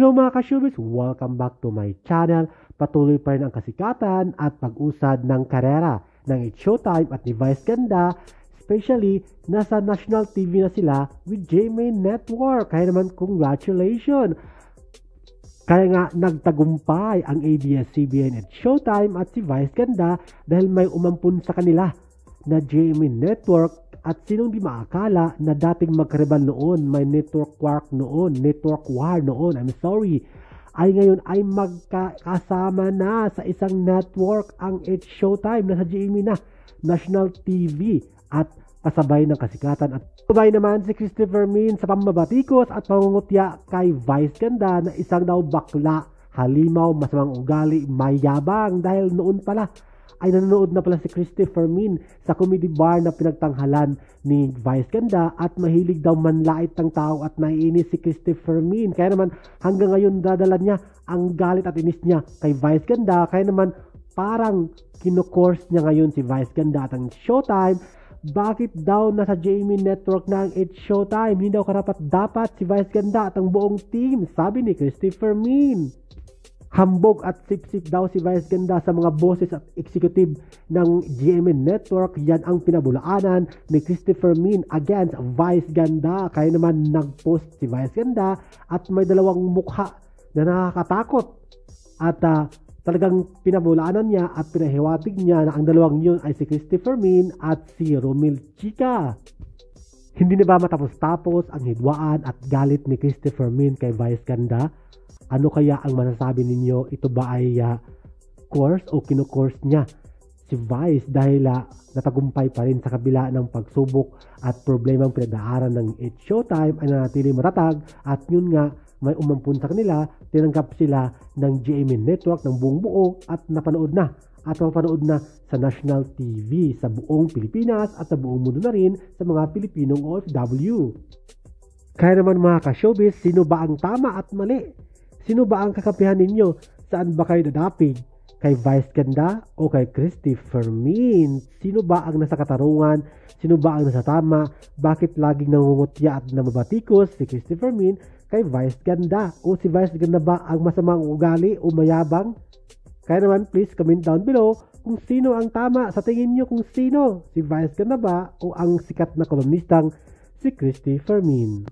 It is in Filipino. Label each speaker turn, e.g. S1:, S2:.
S1: Hello mga ka-showbiz! Welcome back to my channel. Patuloy pa rin ang kasikatan at pag-usad ng karera ng It's Showtime at ni Vice Ganda. Especially, nasa national TV na sila with GMA Network. Kaya naman, congratulations! Kaya nga nagtagumpay ang ABS-CBN at Showtime at si Vice Ganda dahil may umampun sa kanila na GMA Network. At sinong di maakala na dating magkaribal noon, may network war noon, ay ngayon ay magkakasama na sa isang network ang It's Showtime na sa GMA na, National TV at kasabay ng kasikatan. At kasabay naman si Christopher Min sa pambabatikos at pangungutya kay Vice Ganda na isang daw bakla, halimaw, masamang ugali, mayabang dahil noon pala ay nanonood na pala si Christopher Min sa comedy bar na pinagtanghalan ni Vice Ganda at mahilig daw manlait ng tao at naiinis si Christopher Min. Kaya naman hanggang ngayon dadala niya ang galit at inis niya kay Vice Ganda. Kaya naman parang kinukurs niya ngayon si Vice Ganda at ang Showtime. Bakit daw nasa GMA Network na ang It's Showtime? Hindi daw karapat-dapat si Vice Ganda at ang buong team, sabi ni Christopher Min. Hambog at sip-sip daw si Vice Ganda sa mga bosses at executive ng GMA Network. Yan ang pinabulaanan ni Christopher Min against Vice Ganda. Kaya naman nag-post si Vice Ganda at may dalawang mukha na nakakatakot. At talagang pinabulaanan niya at pinahiwatig niya na ang dalawang yun ay si Christopher Min at si Romel Chica. Hindi na ba matapos-tapos ang hidwaan at galit ni Christopher Min kay Vice Ganda? Ano kaya ang masasabi ninyo? Ito ba ay course o kino-course niya si Vice dahil natagumpay pa rin sa kabila ng pagsubok at problemang pinagdaanan ng It's Showtime ay nanatili matatag at yun nga may umampun sa kanila, tinanggap sila ng GMA Network ng buong buo at napanood na at mapanood na sa national TV sa buong Pilipinas at sa buong mundo na rin sa mga Pilipinong OFW. Kaya naman mga ka-showbiz, sino ba ang tama at mali? Sino ba ang kakampihan ninyo? Saan ba kayo dadapig? Kay Vice Ganda o kay Christopher Min? Sino ba ang nasa katarungan? Sino ba ang nasa tama? Bakit laging nangungutya at namabatikos si Christopher Min kay Vice Ganda? O si Vice Ganda ba ang masamang ugali o mayabang? Kaya naman please comment down below kung sino ang tama. Sa tingin nyo kung sino? Si Vice Ganda ba o ang sikat na kolumnistang si Christopher Min?